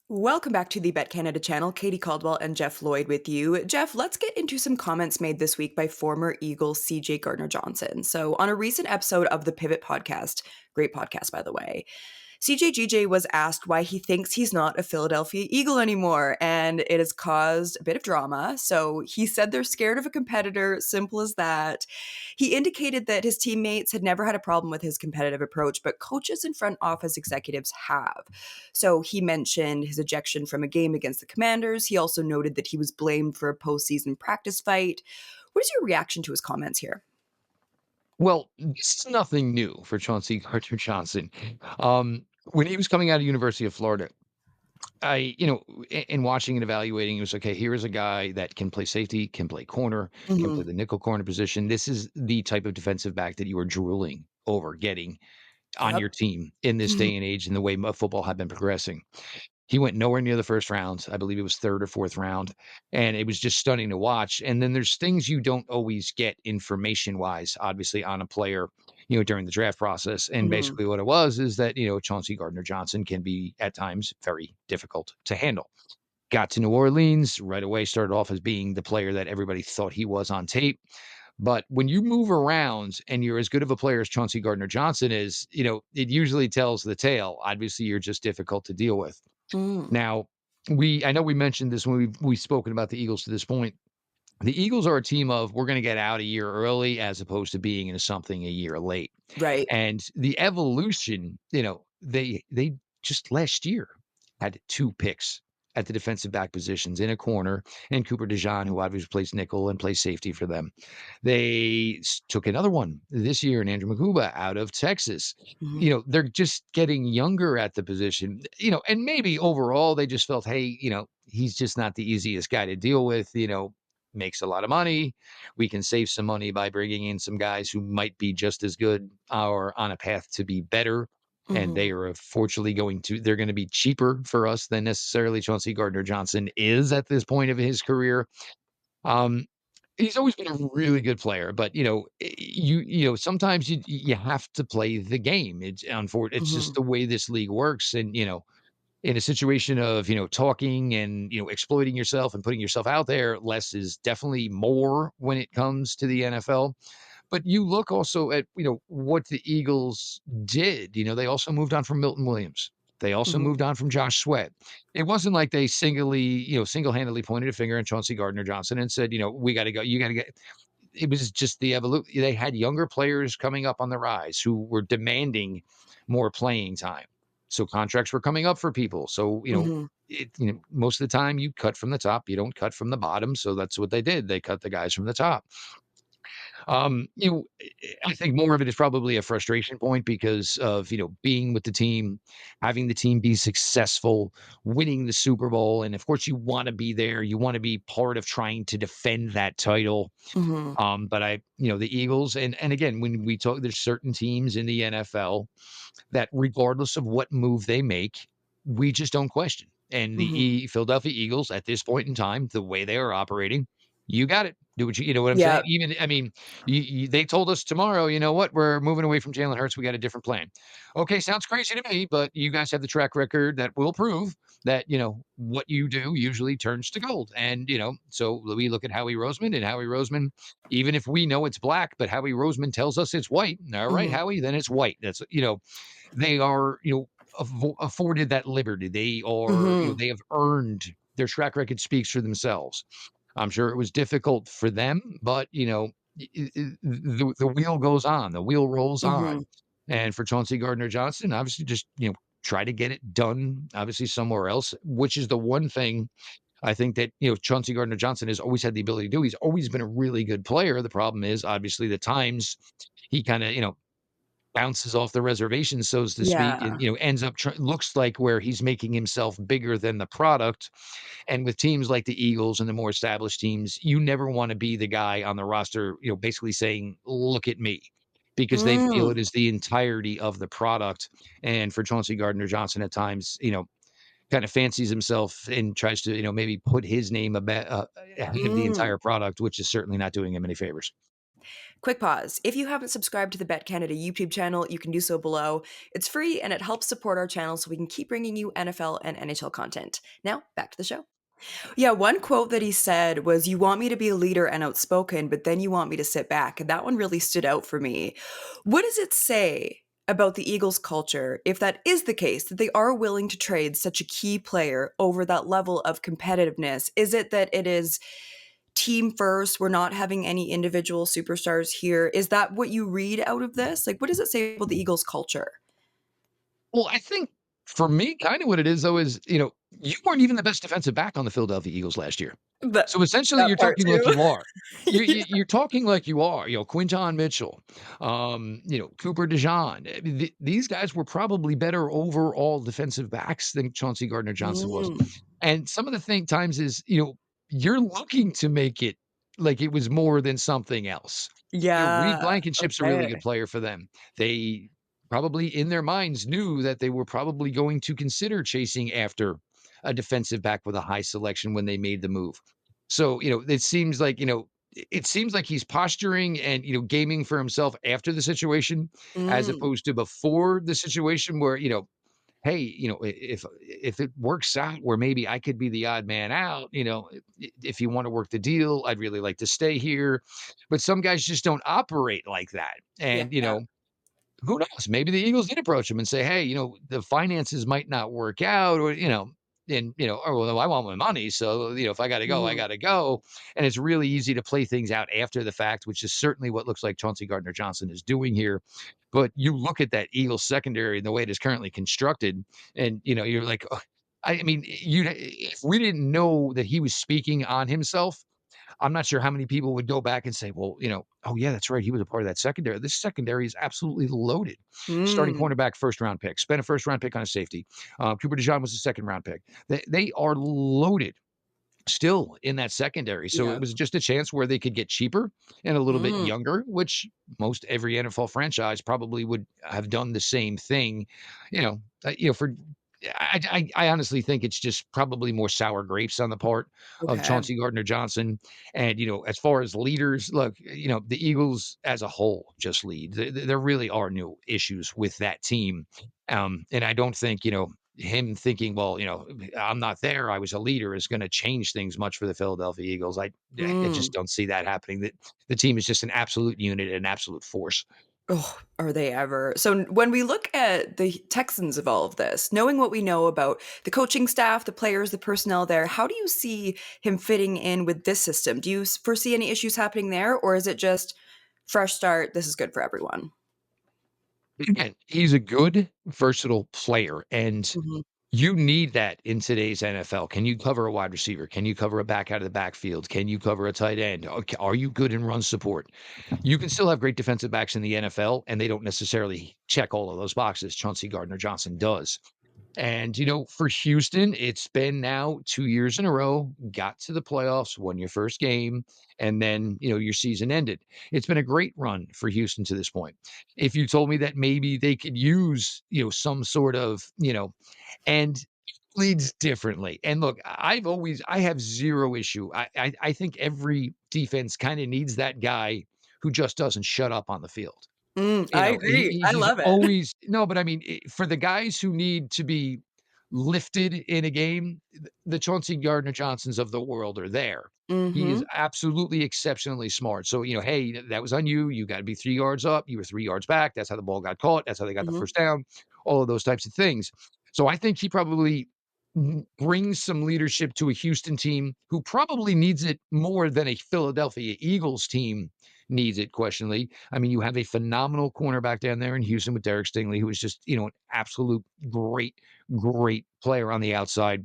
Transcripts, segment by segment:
Welcome back to the BetCanada channel. Katie Caldwell and Jeff Lloyd with you. Jeff, let's get into some comments made this week by former Eagle CJ Gardner-Johnson. So, on a recent episode of the Pivot podcast, great podcast, by the way, CJGJ was asked why he thinks he's not a Philadelphia Eagle anymore, and it has caused a bit of drama. So he said they're scared of a competitor, simple as that. He indicated that his teammates had never had a problem with his competitive approach, but coaches and front office executives have. So he mentioned his ejection from a game against the Commanders. He also noted that he was blamed for a postseason practice fight. What is your reaction to his comments here? Well, this is nothing new for Chauncey Gardner-Johnson. When he was coming out of University of Florida, in watching and evaluating, it was okay. Here is a guy that can play safety, can play corner, can play Mhm. the nickel corner position. This is the type of defensive back that you are drooling over getting on your Yep. team in this day and age, and the way football had been progressing. He went nowhere near the first round. I believe it was 3rd or 4th round, and it was just stunning to watch. And then there's things you don't always get information-wise, obviously, on a player, during the draft process. And Mhm. basically what it was is that, Chauncey Gardner-Johnson can be, at times, very difficult to handle. Got to New Orleans, right away started off as being the player that everybody thought he was on tape. But when you move around and you're as good of a player as Chauncey Gardner-Johnson is, it usually tells the tale. Obviously, you're just difficult to deal with. Mm. Now, I know we mentioned this when we've spoken about the Eagles to this point. The Eagles are a team of we're going to get out a year early as opposed to being into something a year late. Right. And the evolution, they just last year had 2 picks at the defensive back positions in a corner, and Cooper DeJean, who obviously plays nickel and plays safety for them. They took another one this year in Andrew Makuba out of Texas. Mhm. They're just getting younger at the position, and maybe overall they just felt, hey, he's just not the easiest guy to deal with, makes a lot of money. We can save some money by bringing in some guys who might be just as good or on a path to be better. And Mhm. they are fortunately they're going to be cheaper for us than necessarily Chauncey Gardner Johnson is at this point of his career. Um, he's always been a really good player, but sometimes you have to play the game. It's just Mhm. the way this league works, and in a situation of talking and exploiting yourself and putting yourself out there, less is definitely more when it comes to the NFL. But you look also at, what the Eagles did. They also moved on from Milton Williams. They also Mhm. moved on from Josh Sweat. It wasn't like they single-handedly pointed a finger at Chauncey Gardner-Johnson and said, we got to go. You got to get. It was just the evolution. They had younger players coming up on the rise who were demanding more playing time. So contracts were coming up for people. So, Mhm. most of the time you cut from the top, you don't cut from the bottom. So that's what they did. They cut the guys from the top. Um, you know, I think more of it is probably a frustration point because of, being with the team, having the team be successful, winning the Super Bowl. And of course, you want to be there. You want to be part of trying to defend that title. Mhm. But the Eagles, and again, when we talk, there's certain teams in the NFL that, regardless of what move they make, we just don't question. And the Mhm. Philadelphia Eagles, at this point in time, the way they are operating, you got it. Do what you know what I'm saying? Yeah. Even, I mean, they told us tomorrow, you know what? We're moving away from Jalen Hurts. We got a different plan. Okay, sounds crazy to me, but you guys have the track record that will prove that, what you do usually turns to gold. And, so we look at Howie Roseman, and Howie Roseman, even if we know it's black, but Howie Roseman tells us it's white. All right, Mhm. Howie, then it's white. They are, afforded that liberty. They are, Mhm. they have earned their track record speaks for themselves. I'm sure it was difficult for them, but the wheel goes on, the wheel rolls on. Mhm. And for Chauncey Gardner Johnson, obviously just try to get it done, obviously somewhere else, which is the one thing I think that Chauncey Gardner Johnson has always had the ability to do. He's always been a really good player. The problem is obviously the times he kind of bounces off the reservation, so to speak, and Yeah. ends up looks like where he's making himself bigger than the product. And with teams like the Eagles and the more established teams, you never want to be the guy on the roster, basically saying, "Look at me," because they feel it Mm. is the entirety of the product. And for Chauncey Gardner Johnson, at times, kind of fancies himself and tries to, maybe put his name ahead of the Mm. entire product, which is certainly not doing him any favors. Quick pause. If you haven't subscribed to the BetCanada YouTube channel, you can do so below. It's free and it helps support our channel so we can keep bringing you NFL and NHL content. Now, back to the show. Yeah, one quote that he said was, "You want me to be a leader and outspoken, but then you want me to sit back." And that one really stood out for me. What does it say about the Eagles' culture, if that is the case, that they are willing to trade such a key player over that level of competitiveness? Is it that it is team first? We're not having any individual superstars here. Is that what you read out of this? Like, what does it say about the Eagles' culture? Well, I think for me, kind of what it is though is, you weren't even the best defensive back on the Philadelphia Eagles last year. That So essentially, that you're part talking like too. you are. You're, Yeah. you- you're talking like you are. Quinton Mitchell, Cooper DeJean. These guys were probably better overall defensive backs than Chauncey Gardner-Johnson was. Mm. And some of the thing times is, you're looking to make it like it was more than something else. Reed Yeah. Blankenship's a really good Okay. player for them. They probably in their minds knew that they were probably going to consider chasing after a defensive back with a high selection when they made the move. So, it seems like he's posturing and, gaming for himself after the situation as Mm. opposed to before the situation where, hey, if it works out where maybe I could be the odd man out, if you want to work the deal, I'd really like to stay here. But some guys just don't operate like that. Yeah. And, who knows? Maybe the Eagles did approach him and say, "Hey, the finances might not work out," or and "Oh, well, I want my money, so if I got to go, I Mhm. got to go." And it's really easy to play things out after the fact, which is certainly what looks like Chauncey Gardner Johnson is doing here. But you look at that Eagles secondary and the way it is currently constructed, and you're like, "Ugh." I mean, if we didn't know that he was speaking on himself, I'm not sure how many people would go back and say, well, oh yeah, that's right. He was a part of that secondary. This secondary is absolutely loaded. Starting Mm. cornerback, first round pick, spent a first round pick on a safety. Cooper DeJean was a second round pick. They are loaded still in that secondary. So Yeah. it was just a chance where they could get cheaper and a little bit Mm. younger, which most every NFL franchise probably would have done the same thing. For I honestly think it's just probably more sour grapes on the part of Okay. Chauncey Gardner Johnson. And as far as leaders, look, the Eagles as a whole just lead. There really are no issues with that team. And I don't think him thinking, well, I'm not there. I was a leader is going to change things much for the Philadelphia Eagles. I Mm. just don't see that happening. That the team is just an absolute unit, an absolute force. Oh, are they ever? So when we look at the Texans of all of this, knowing what we know about the coaching staff, the players, the personnel there, how do you see him fitting in with this system? Do you foresee any issues happening there, or is it just fresh start? This is good for everyone. Again, he's a good, versatile player, and Mhm. you need that in today's NFL. Can you cover a wide receiver? Can you cover a back out of the backfield? Can you cover a tight end? Okay, are you good in run support? You can still have great defensive backs in the NFL, and they don't necessarily check all of those boxes. Chauncey Gardner Johnson does. And, for Houston, it's been now 2 years in a row, got to the playoffs, won your first game, and then, your season ended. It's been a great run for Houston to this point. If you told me that maybe they could use, some sort of, and leads differently. And look, I have zero issue. I think every defense kind of needs that guy who just doesn't shut up on the field. Mm, I agree. I He's love it. always no, but I mean, for the guys who need to be lifted in a game, the Chauncey Gardner Johnsons of the world are there. He is Mhm. absolutely exceptionally smart. So, hey, that was on you. You got to be 3 yards up. You were 3 yards back. That's how the ball got caught. That's how they got the Mhm. first down. All of those types of things. So I think he probably brings some leadership to a Houston team who probably needs it more than a Philadelphia Eagles team needs it, questionably. I mean, you have a phenomenal cornerback down there in Houston with Derek Stingley, who is just, an absolute great, great player on the outside.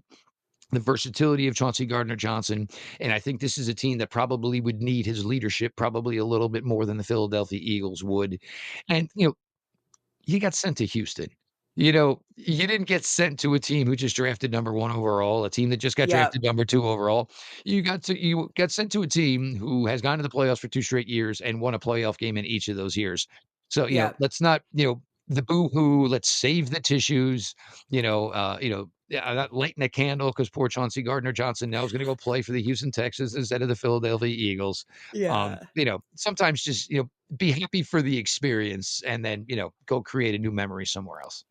The versatility of Chauncey Gardner Johnson. And I think this is a team that probably would need his leadership probably a little bit more than the Philadelphia Eagles would. And, you got sent to Houston. You didn't get sent to a team who just drafted number 1 overall, a team that just got Yep. drafted number 2 overall. You got sent to a team who has gone to the playoffs for 2 straight years and won a playoff game in each of those years. So, Yep. let's not, the boo-hoo, let's save the tissues, you know, uh, you know, yeah, not lighting a candle because poor Chauncey Gardner-Johnson now is gonna go play for the Houston Texans instead of the Philadelphia Eagles. Yeah. Sometimes just, be happy for the experience and then, go create a new memory somewhere else.